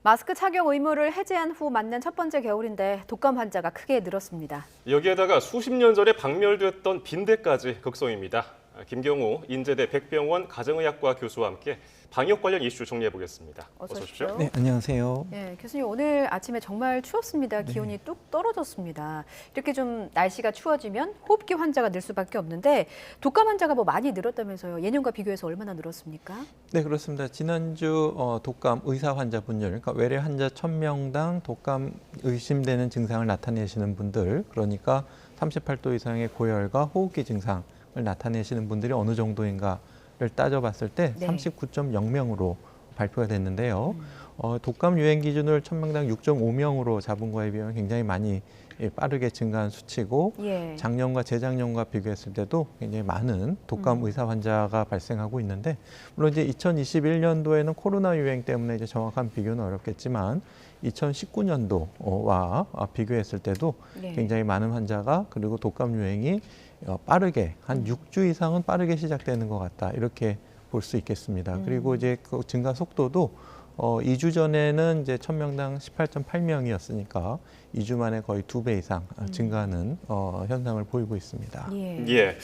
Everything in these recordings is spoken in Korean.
마스크 착용 의무를 해제한 후 맞는 첫 번째 겨울인데 독감 환자가 크게 늘었습니다. 여기에다가 수십 년 전에 박멸됐던 빈대까지 극성입니다. 김경우 인제대 백병원 가정의학과 교수와 함께 방역 관련 이슈 정리해 보겠습니다. 어서 오십시오. 네, 안녕하세요. 네, 교수님 오늘 아침에 정말 추웠습니다. 기온이 뚝 떨어졌습니다. 이렇게 좀 날씨가 추워지면 호흡기 환자가 늘 수밖에 없는데 독감 환자가 뭐 많이 늘었다면서요. 예년과 비교해서 얼마나 늘었습니까? 네, 그렇습니다. 지난주 독감 의사 환자분들, 그러니까 외래 환자 1000명당 독감 의심되는 증상을 나타내시는 분들, 그러니까 38도 이상의 고열과 호흡기 증상을 나타내시는 분들이 어느 정도인가를 따져봤을 때 네. 39.0명으로 발표가 됐는데요. 독감 유행 기준을 1000명당 6.5명으로 잡은 거에 비하면 굉장히 많이 빠르게 증가한 수치고 예. 작년과 재작년과 비교했을 때도 굉장히 많은 독감 의사 환자가 발생하고 있는데 물론 이제 2021년도에는 코로나 유행 때문에 이제 정확한 비교는 어렵겠지만 2019년도와 비교했을 때도 네. 굉장히 많은 환자가 그리고 독감 유행이 빠르게 한 6주 이상은 빠르게 시작되는 것 같다 이렇게 볼 수 있겠습니다. 그리고 이제 그 증가 속도도 2주 전에는 이제 1000명당 18.8명이었으니까 2주 만에 거의 2배 이상 증가하는 현상을 보이고 있습니다. 예. 예.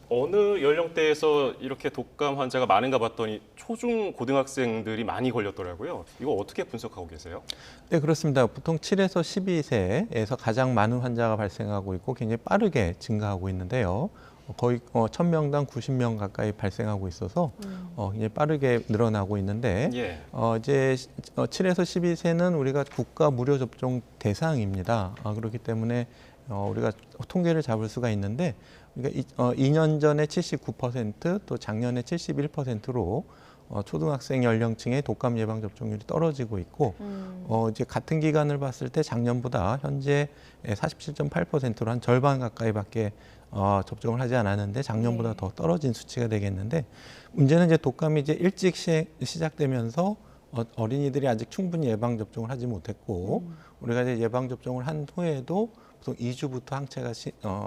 어느 연령대에서 이렇게 독감 환자가 많은가 봤더니 초중 고등학생들이 많이 걸렸더라고요. 이거 어떻게 분석하고 계세요? 네, 그렇습니다. 보통 7에서 12세에서 가장 많은 환자가 발생하고 있고 굉장히 빠르게 증가하고 있는데요. 거의 1000명당 90명 가까이 발생하고 있어서 굉장히 빠르게 늘어나고 있는데 예. 이제 7에서 12세는 우리가 국가 무료 접종 대상입니다. 그렇기 때문에 우리가 통계를 잡을 수가 있는데 그러니까 2년 전에 79%, 또 작년에 71%로 초등학생 연령층의 독감 예방 접종률이 떨어지고 있고 이제 같은 기간을 봤을 때 작년보다 현재 47.8%로 한 절반 가까이밖에 접종을 하지 않았는데 작년보다 더 떨어진 수치가 되겠는데 문제는 이제 독감이 이제 일찍 시작되면서 어린이들이 아직 충분히 예방 접종을 하지 못했고 우리가 이제 예방 접종을 한 후에도 보통 2주부터 항체가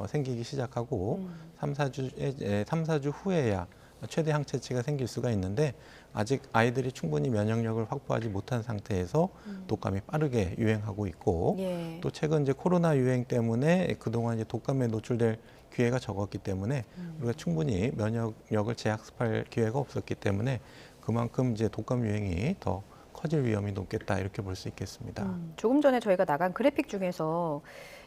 생기기 시작하고 3, 4주 후에야 최대 항체치가 생길 수가 있는데 아직 아이들이 충분히 면역력을 확보하지 못한 상태에서 독감이 빠르게 유행하고 있고 예. 또 최근 이제 코로나 유행 때문에 그동안 이제 독감에 노출될 기회가 적었기 때문에 우리가 충분히 면역력을 재학습할 기회가 없었기 때문에 그만큼 이제 독감 유행이 더 커질 위험이 높겠다 이렇게 볼 수 있겠습니다. 조금 전에 저희가 나간 그래픽 중에서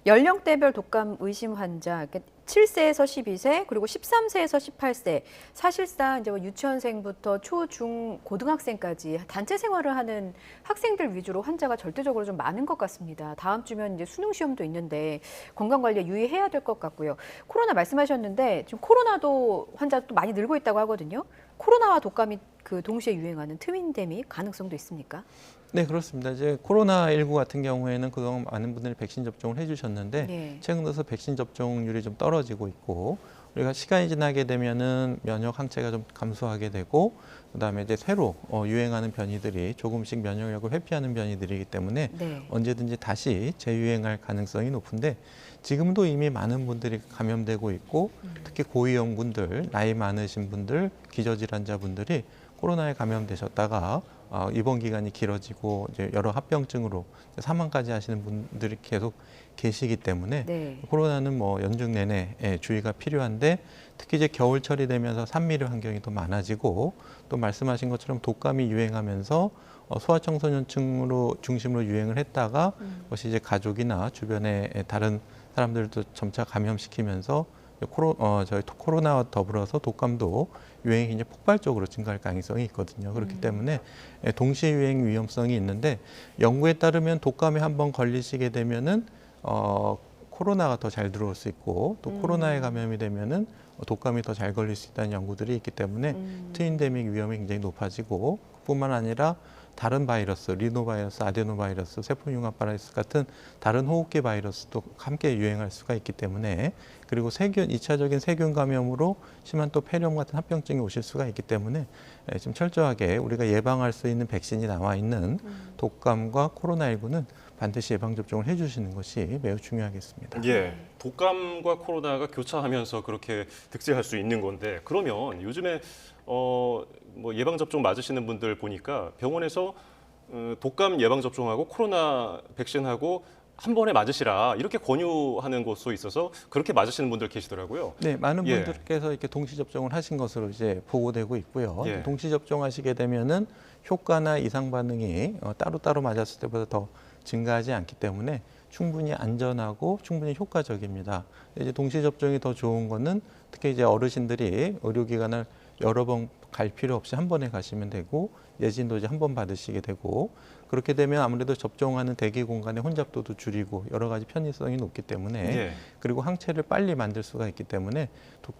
연령대별 독감 의심 환자, 7세에서 12세, 그리고 13세에서 18세, 사실상 이제 뭐 유치원생부터 초, 중, 고등학생까지 단체 생활을 하는 학생들 위주로 환자가 절대적으로 좀 많은 것 같습니다. 다음 주면 이제 수능 시험도 있는데 건강 관리에 유의해야 될 것 같고요. 코로나 말씀하셨는데 지금 코로나도 환자 또 많이 늘고 있다고 하거든요. 코로나와 독감이 그 동시에 유행하는 트윈데믹 가능성도 있습니까? 네, 그렇습니다. 이제 코로나19 같은 경우에는 그동안 많은 분들이 백신 접종을 해주셨는데 네. 최근 들어서 백신 접종률이 좀 떨어지고 있고 우리가 시간이 지나게 되면은 면역 항체가 좀 감소하게 되고 그다음에 이제 새로 유행하는 변이들이 조금씩 면역력을 회피하는 변이들이기 때문에 네. 언제든지 다시 재유행할 가능성이 높은데 지금도 이미 많은 분들이 감염되고 있고 특히 고위험군들, 나이 많으신 분들, 기저질환자분들이 코로나에 감염되셨다가 입원 기간이 길어지고 이제 여러 합병증으로 사망까지 하시는 분들이 계속 계시기 때문에 네. 코로나는 뭐 연중 내내 주의가 필요한데 특히 이제 겨울철이 되면서 산미류 환경이 더 많아지고 또 말씀하신 것처럼 독감이 유행하면서 소아청소년층으로 중심으로 유행을 했다가 그것이 이제 가족이나 주변의 다른 사람들도 점차 감염시키면서 저희 코로나와 더불어서 독감도 유행이 굉장히 폭발적으로 증가할 가능성이 있거든요. 그렇기 때문에 동시에 유행 위험성이 있는데 연구에 따르면 독감에 한번 걸리시게 되면은 코로나가 더 잘 들어올 수 있고 또 코로나에 감염이 되면은 독감이 더 잘 걸릴 수 있다는 연구들이 있기 때문에 트윈데믹 위험이 굉장히 높아지고 그뿐만 아니라 다른 바이러스, 리노바이러스, 아데노바이러스, 세포융합 바이러스 같은 다른 호흡기 바이러스도 함께 유행할 수가 있기 때문에 그리고 세균, 2차적인 세균 감염으로 심한 또 폐렴 같은 합병증이 오실 수가 있기 때문에 좀 철저하게 우리가 예방할 수 있는 백신이 나와 있는 독감과 코로나19는 반드시 예방접종을 해주시는 것이 매우 중요하겠습니다. 예. 독감과 코로나가 교차하면서 그렇게 득세할 수 있는 건데 그러면 요즘에 뭐 예방 접종 맞으시는 분들 보니까 병원에서 독감 예방 접종하고 코로나 백신하고 한 번에 맞으시라 이렇게 권유하는 곳도 있어서 그렇게 맞으시는 분들 계시더라고요. 네, 많은 예. 분들께서 이렇게 동시 접종을 하신 것으로 이제 보고되고 있고요. 예. 동시 접종하시게 되면은 효과나 이상 반응이 따로따로 맞았을 때보다 더 증가하지 않기 때문에 충분히 안전하고 충분히 효과적입니다. 이제 동시 접종이 더 좋은 거는 특히 이제 어르신들이 의료기관을 여러 번 갈 필요 없이 한 번에 가시면 되고 예진도 이제 한 번 받으시게 되고 그렇게 되면 아무래도 접종하는 대기 공간의 혼잡도도 줄이고 여러 가지 편의성이 높기 때문에 예. 그리고 항체를 빨리 만들 수가 있기 때문에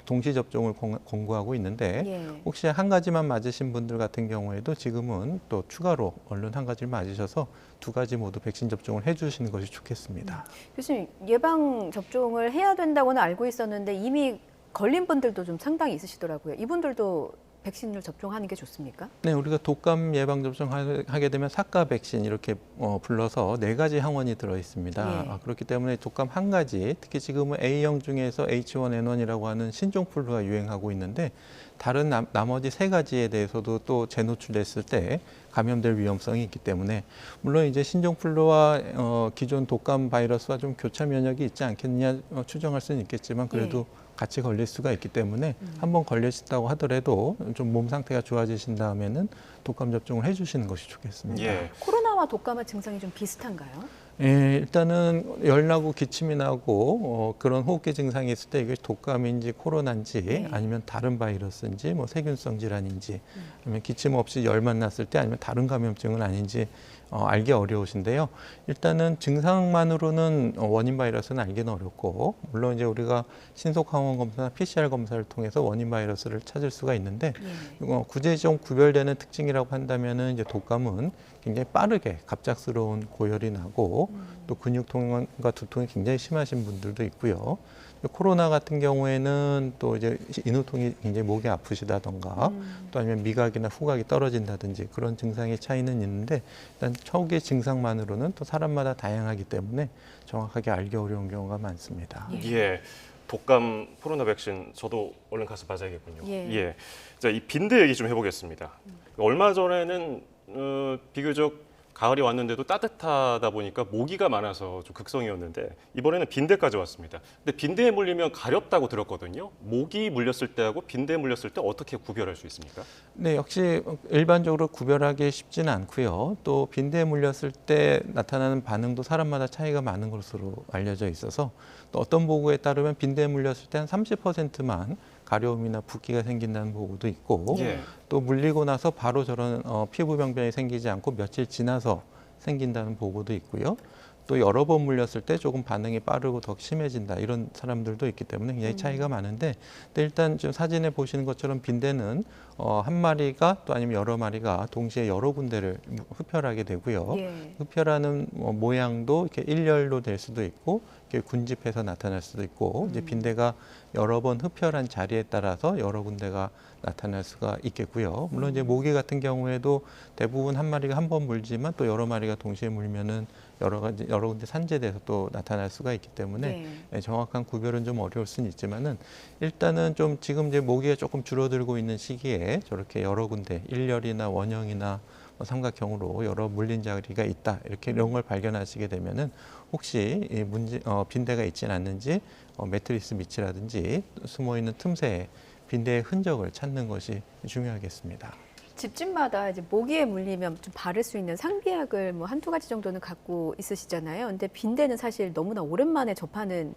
동시 접종을 권고하고 있는데 예. 혹시 한 가지만 맞으신 분들 같은 경우에도 지금은 또 추가로 얼른 한 가지를 맞으셔서 두 가지 모두 백신 접종을 해주시는 것이 좋겠습니다. 교수님, 예방 접종을 해야 된다고는 알고 있었는데 이미 걸린 분들도 좀 상당히 있으시더라고요. 이분들도 백신을 접종하는 게 좋습니까? 네, 우리가 독감 예방 접종 하게 되면 사가 백신 이렇게 불러서 네 가지 항원이 들어 있습니다. 예. 그렇기 때문에 독감 한 가지, 특히 지금은 A형 중에서 H1N1이라고 하는 신종 플루가 유행하고 있는데 다른 나머지 세 가지에 대해서도 또 재노출됐을 때 감염될 위험성이 있기 때문에 물론 이제 신종 플루와 기존 독감 바이러스와 좀 교차 면역이 있지 않겠느냐 추정할 수는 있겠지만 그래도 같이 걸릴 수가 있기 때문에 한번 걸리셨다고 하더라도 좀 몸 상태가 좋아지신 다음에는 독감 접종을 해주시는 것이 좋겠습니다. 예. 코로나와 독감의 증상이 좀 비슷한가요? 예, 일단은 열나고 기침이 나고 그런 호흡기 증상이 있을 때 이게 독감인지 코로나인지 네. 아니면 다른 바이러스인지 뭐 세균성 질환인지 아니면 기침 없이 열만 났을 때 아니면 다른 감염증은 아닌지 알기 어려우신데요. 일단은 증상만으로는 원인 바이러스는 알기는 어렵고 물론 이제 우리가 신속 항원 검사나 PCR 검사를 통해서 원인 바이러스를 찾을 수가 있는데 예. 구제 좀 구별되는 특징이라고 한다면은 이제 독감은 굉장히 빠르게 갑작스러운 고열이 나고 또 근육통과 두통이 굉장히 심하신 분들도 있고요. 코로나 같은 경우에는 또 이제 인후통이 굉장히 목이 아프시다던가 또 아니면 미각이나 후각이 떨어진다든지 그런 증상의 차이는 있는데 일단 초기 증상만으로는 또 사람마다 다양하기 때문에 정확하게 알기 어려운 경우가 많습니다. 예. 독감 코로나 백신 저도 얼른 가서 맞아야겠군요. 예. 자, 이 빈대 얘기 좀 해보겠습니다. 얼마 전에는 비교적 가을이 왔는데도 따뜻하다 보니까 모기가 많아서 좀 극성이었는데 이번에는 빈대까지 왔습니다. 근데 빈대에 물리면 가렵다고 들었거든요. 모기 물렸을 때하고 빈대에 물렸을 때 어떻게 구별할 수 있습니까? 네, 역시 일반적으로 구별하기 쉽지는 않고요. 또 빈대에 물렸을 때 나타나는 반응도 사람마다 차이가 많은 것으로 알려져 있어서 또 어떤 보고에 따르면 빈대에 물렸을 때 한 30%만 가려움이나 붓기가 생긴다는 보고도 있고 예. 또 물리고 나서 바로 저런 피부 병변이 생기지 않고 며칠 지나서 생긴다는 보고도 있고요. 또 여러 번 물렸을 때 조금 반응이 빠르고 더 심해진다 이런 사람들도 있기 때문에 굉장히 차이가 많은데 근데 일단 지금 사진에 보시는 것처럼 빈대는 한 마리가 또 아니면 여러 마리가 동시에 여러 군데를 흡혈하게 되고요. 예. 흡혈하는 모양도 이렇게 일렬로 될 수도 있고 이렇게 군집해서 나타날 수도 있고 이제 빈대가 여러 번 흡혈한 자리에 따라서 여러 군데가 나타날 수가 있겠고요. 물론 이제 모기 같은 경우에도 대부분 한 마리가 한 번 물지만 또 여러 마리가 동시에 물면은 여러 군데 산재돼서 또 나타날 수가 있기 때문에 정확한 구별은 좀 어려울 수는 있지만은 일단은 좀 지금 이제 모기가 조금 줄어들고 있는 시기에 저렇게 여러 군데 일렬이나 원형이나 삼각형으로 여러 물린 자리가 있다 이렇게 이런 걸 발견하시게 되면은 혹시 이 빈대가 있지는 않는지 매트리스 밑이라든지 숨어 있는 틈새에 빈대의 흔적을 찾는 것이 중요하겠습니다. 집집마다 이제 모기에 물리면 좀 바를 수 있는 상비약을 뭐 한두 가지 정도는 갖고 있으시잖아요. 근데 빈대는 사실 너무나 오랜만에 접하는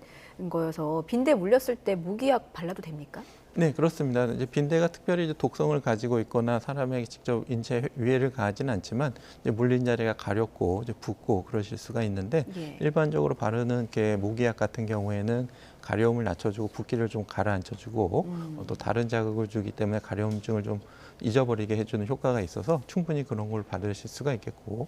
거여서 빈대 물렸을 때 모기약 발라도 됩니까? 네, 그렇습니다. 이제 빈대가 특별히 이제 독성을 가지고 있거나 사람에게 직접 인체 위해를 가하지는 않지만 이제 물린 자리가 가렵고 이제 붓고 그러실 수가 있는데 예. 일반적으로 바르는 이렇게 모기약 같은 경우에는 가려움을 낮춰주고 붓기를 좀 가라앉혀주고 또 다른 자극을 주기 때문에 가려움증을 좀 잊어버리게 해주는 효과가 있어서 충분히 그런 걸 받으실 수가 있겠고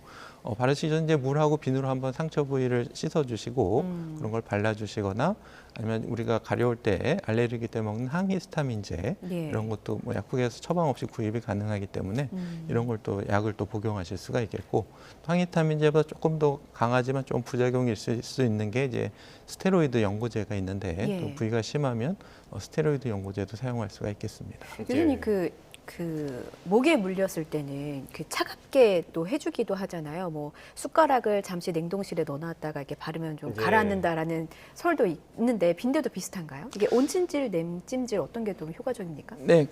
바르시기 전에 이제 물하고 비누로 한번 상처 부위를 씻어주시고 그런 걸 발라주시거나 아니면 우리가 가려울 때 알레르기 때 먹는 항히스타민제 예. 이런 것도 뭐 약국에서 처방 없이 구입이 가능하기 때문에 이런 걸 또 약을 또 복용하실 수가 있겠고 항히스타민제보다 조금 더 강하지만 좀 부작용이 있을 수 있는 게 이제 스테로이드 연고제가 있는데 예. 또 부위가 심하면 스테로이드 연고제도 사용할 수가 있겠습니다. 교수님 그 그 목에 물렸을 때는 그 차갑게 또 해주기도 하잖아요. 뭐 숟가락을 잠시 냉동실에 넣어놨다가 이렇게 바르면 좀 예. 가라앉는다라는 설도 있는데 빈대도 비슷한가요? 이게 온찜질, 냉찜질 어떤 게 좀 효과적입니까? 네,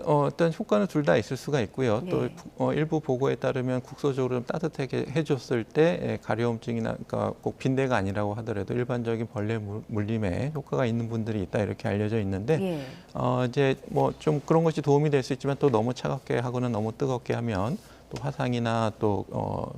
어떤 효과는 둘 다 있을 수가 있고요. 네. 또 일부 보고에 따르면 국소적으로 좀 따뜻하게 해줬을 때 가려움증이나 그러니까 꼭 빈대가 아니라고 하더라도 일반적인 벌레 물림에 효과가 있는 분들이 있다 이렇게 알려져 있는데 예. 이제 뭐 좀 그런 것이 도움이 될 수 있지만 또 너무 차갑게 하거나 너무 뜨겁게 하면 또 화상이나 또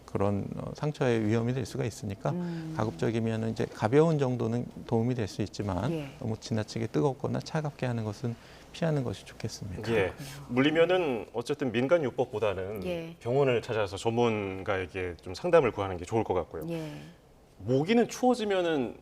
그런 상처의 위험이 될 수가 있으니까 가급적이면 이제 가벼운 정도는 도움이 될 수 있지만 예. 너무 지나치게 뜨겁거나 차갑게 하는 것은 피하는 것이 좋겠습니다. 예. 물리면은 어쨌든 민간요법보다는 예. 병원을 찾아서 전문가에게 좀 상담을 구하는 게 좋을 것 같고요. 예. 모기는 추워지면은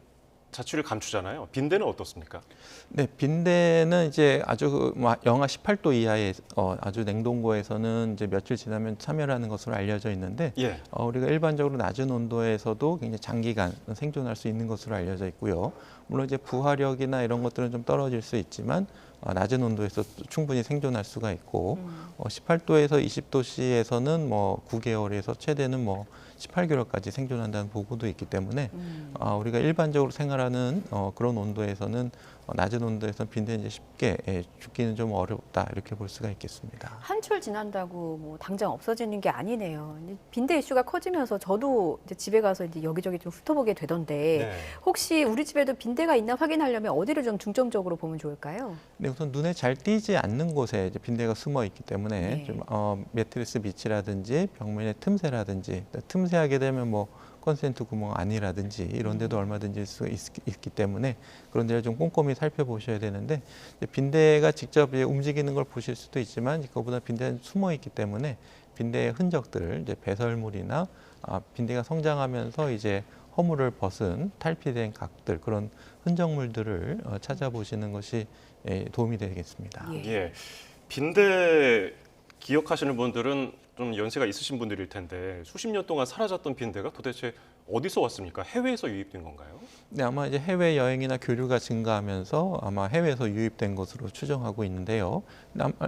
자취를 감추잖아요. 빈대는 어떻습니까? 네, 빈대는 이제 아주 영하 18도 이하의 아주 냉동고에서는 이제 며칠 지나면 참여하는 것으로 알려져 있는데 예. 우리가 일반적으로 낮은 온도에서도 굉장히 장기간 생존할 수 있는 것으로 알려져 있고요. 물론 이제 부화력이나 이런 것들은 좀 떨어질 수 있지만 낮은 온도에서 충분히 생존할 수가 있고 18도에서 20도씨에서는 뭐 9개월에서 최대는 뭐 18개월까지 생존한다는 보고도 있기 때문에 우리가 일반적으로 생활하는 그런 온도에서는 낮은 온도에서는 빈대는 이제 쉽게 죽기는 좀 어렵다 이렇게 볼 수가 있겠습니다. 한철 지난다고 뭐 당장 없어지는 게 아니네요. 근데 빈대 이슈가 커지면서 저도 이제 집에 가서 이제 여기저기 좀 훑어보게 되던데 네. 혹시 우리 집에도 빈대가 있나 확인하려면 어디를 좀 중점적으로 보면 좋을까요? 네, 우선 눈에 잘 띄지 않는 곳에 이제 빈대가 숨어 있기 때문에 네. 좀 매트리스 밑이라든지 벽면의 틈새라든지 틈새하게 되면 뭐 컨센트 구멍 안이라든지 이런 데도 얼마든지 있기 때문에 그런 데를 좀 꼼꼼히 살펴보셔야 되는데 이제 빈대가 직접 움직이는 걸 보실 수도 있지만 그거보다 빈대는 숨어 있기 때문에 빈대의 흔적들, 이제 배설물이나 빈대가 성장하면서 이제 허물을 벗은 탈피된 각들 그런 흔적물들을 찾아보시는 것이 도움이 되겠습니다. 예. 예. 빈대 기억하시는 분들은 좀 연세가 있으신 분들일 텐데 수십 년 동안 사라졌던 빈대가 도대체 어디서 왔습니까? 해외에서 유입된 건가요? 네, 아마 이제 해외 여행이나 교류가 증가하면서 아마 해외에서 유입된 것으로 추정하고 있는데요.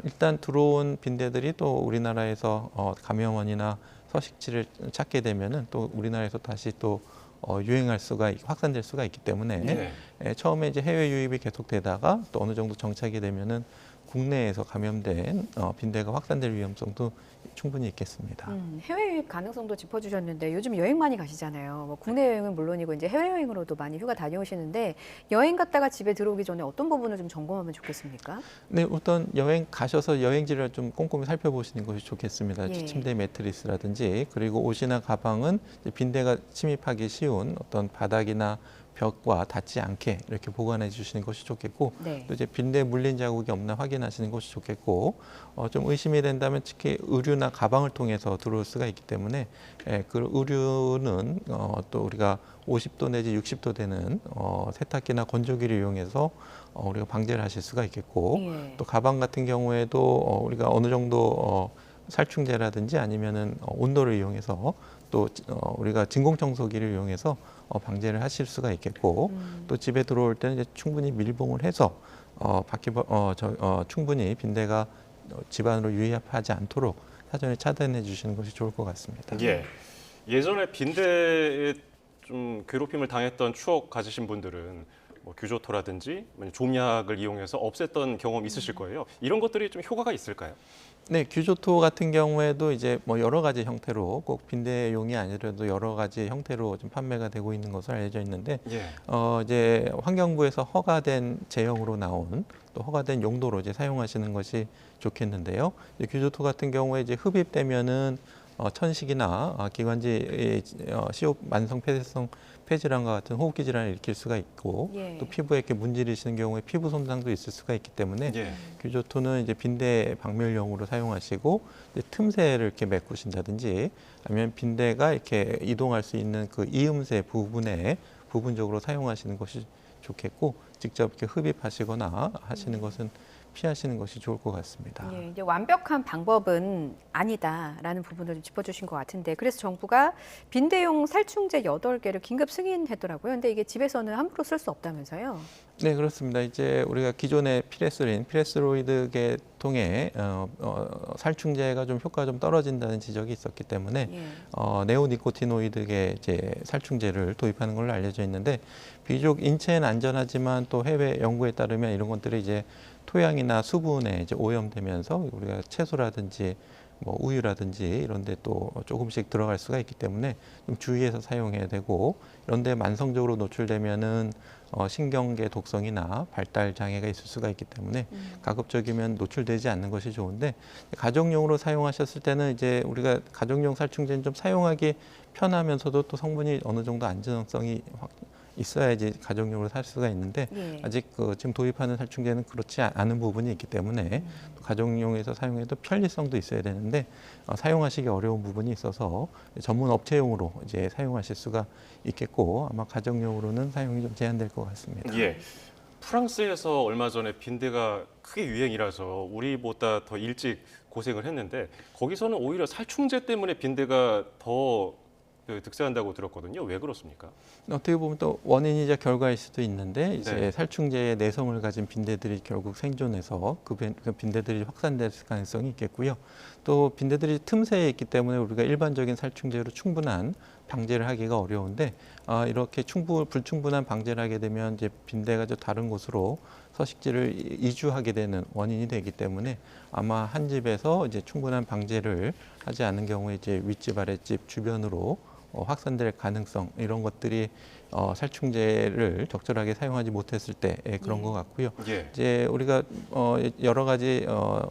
일단 들어온 빈대들이 또 우리나라에서 감염원이나 서식지를 찾게 되면은 또 우리나라에서 다시 또 확산될 수가 있기 때문에 처음에 이제 해외 유입이 계속되다가 또 어느 정도 정착이 되면은 국내에서 감염된 빈대가 확산될 위험성도 충분히 있겠습니다. 해외 유입 가능성도 짚어주셨는데 요즘 여행 많이 가시잖아요. 뭐 국내 여행은 물론이고 이제 해외 여행으로도 많이 휴가 다녀오시는데 여행 갔다가 집에 들어오기 전에 어떤 부분을 좀 점검하면 좋겠습니까? 네, 일단 여행 가셔서 여행지를 좀 꼼꼼히 살펴보시는 것이 좋겠습니다. 예. 침대 매트리스라든지 그리고 옷이나 가방은 이제 빈대가 침입하기 쉬운 어떤 바닥이나 벽과 닿지 않게 이렇게 보관해 주시는 것이 좋겠고 네. 또 이제 빈대 물린 자국이 없나 확인하시는 것이 좋겠고 좀 의심이 된다면 특히 의류나 가방을 통해서 들어올 수가 있기 때문에 그 의류는 또 우리가 50도 내지 60도 되는 세탁기나 건조기를 이용해서 우리가 방제를 하실 수가 있겠고 예. 또 가방 같은 경우에도 우리가 어느 정도 살충제라든지 아니면은 온도를 이용해서 또 우리가 진공청소기를 이용해서 방제를 하실 수가 있겠고 또 집에 들어올 때는 이제 충분히 밀봉을 해서 충분히 빈대가 집 안으로 유입하지 않도록 사전에 차단해 주시는 것이 좋을 것 같습니다. 예. 예전에 빈대에 좀 괴롭힘을 당했던 추억 가지신 분들은 뭐 규조토라든지 좀약을 이용해서 없앴던 경험 있으실 거예요. 이런 것들이 좀 효과가 있을까요? 네, 규조토 같은 경우에도 이제 뭐 여러 가지 형태로 꼭 빈대용이 아니라도 여러 가지 형태로 좀 판매가 되고 있는 것으로 알려져 있는데 예. 이제 환경부에서 허가된 제형으로 나온 또 허가된 용도로 이제 사용하시는 것이 좋겠는데요. 이제 규조토 같은 경우에 이제 흡입되면은 천식이나 기관지 시옷 만성 폐쇄성 폐질환과 같은 호흡기 질환을 일으킬 수가 있고 예. 또 피부에 이렇게 문지르시는 경우에 피부 손상도 있을 수가 있기 때문에 예. 규조토는 이제 빈대 박멸용으로 사용하시고 이제 틈새를 이렇게 메꾸신다든지 아니면 빈대가 이렇게 이동할 수 있는 그 이음새 부분에 부분적으로 사용하시는 것이 좋겠고 직접 이렇게 흡입하시거나 하시는 것은 피하시는 것이 좋을 것 같습니다. 예, 이제 완벽한 방법은 아니다라는 부분을 좀 짚어주신 것 같은데 그래서 정부가 빈대용 살충제 8개를 긴급 승인했더라고요. 근데 이게 집에서는 함부로 쓸 수 없다면서요? 네, 그렇습니다. 이제 우리가 기존의 피레스로이드계 계통의 살충제가 좀 효과가 좀 떨어진다는 지적이 있었기 때문에 예. 네오니코티노이드계 이제 살충제를 도입하는 걸로 알려져 있는데 비교적 인체는 안전하지만 또 해외 연구에 따르면 이런 것들이 이제 토양이나 수분에 이제 오염되면서 우리가 채소라든지 뭐 우유라든지 이런 데 또 조금씩 들어갈 수가 있기 때문에 좀 주의해서 사용해야 되고 이런 데 만성적으로 노출되면은 신경계 독성이나 발달 장애가 있을 수가 있기 때문에 가급적이면 노출되지 않는 것이 좋은데 가정용으로 사용하셨을 때는 이제 우리가 가정용 살충제는 좀 사용하기 편하면서도 또 성분이 어느 정도 안전성이 있어야지 가정용으로 살 수가 있는데 예. 아직 지금 도입하는 살충제는 그렇지 않은 부분이 있기 때문에 가정용에서 사용해도 편리성도 있어야 되는데 사용하시기 어려운 부분이 있어서 전문 업체용으로 이제 사용하실 수가 있겠고 아마 가정용으로는 사용이 좀 제한될 것 같습니다. 예. 프랑스에서 얼마 전에 빈대가 크게 유행이라서 우리보다 더 일찍 고생을 했는데 거기서는 오히려 살충제 때문에 빈대가 더 득세한다고 들었거든요. 왜 그렇습니까? 어떻게 보면 또 원인이자 결과일 수도 있는데 이제 네. 살충제의 내성을 가진 빈대들이 결국 생존해서 그 빈대들이 확산될 가능성이 있겠고요. 또 빈대들이 틈새에 있기 때문에 우리가 일반적인 살충제로 충분한 방제를 하기가 어려운데 이렇게 불충분한 방제를 하게 되면 이제 빈대가 저 다른 곳으로 서식지를 이주하게 되는 원인이 되기 때문에 아마 한 집에서 이제 충분한 방제를 하지 않은 경우에 이제 윗집 아랫집 주변으로 확산될 가능성 이런 것들이 살충제를 적절하게 사용하지 못했을 때 그런 것 같고요. 예. 이제 우리가 여러 가지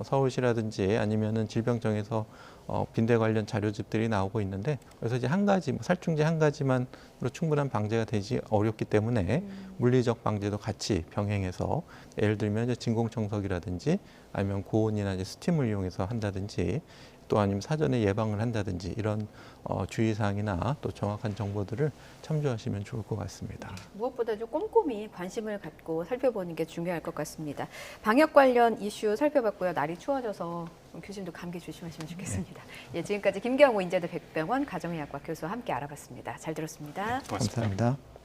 서울시라든지 아니면은 질병청에서 빈대 관련 자료집들이 나오고 있는데 그래서 이제 한 가지 살충제 한 가지만으로 충분한 방제가 되지 어렵기 때문에 물리적 방제도 같이 병행해서 예를 들면 이제 진공청소기라든지 아니면 고온이나 이제 스팀을 이용해서 한다든지 또 아니면 사전에 예방을 한다든지 이런 주의사항이나 또 정확한 정보들을 참조하시면 좋을 것 같습니다. 무엇보다 좀 꼼꼼히 관심을 갖고 살펴보는 게 중요할 것 같습니다. 방역 관련 이슈 살펴봤고요. 날이 추워져서 교수님도 감기 조심하시면 좋겠습니다. 예, 지금까지 김경호 인제대 백병원 가정의학과 교수와 함께 알아봤습니다. 잘 들었습니다. 고맙습니다. 감사합니다.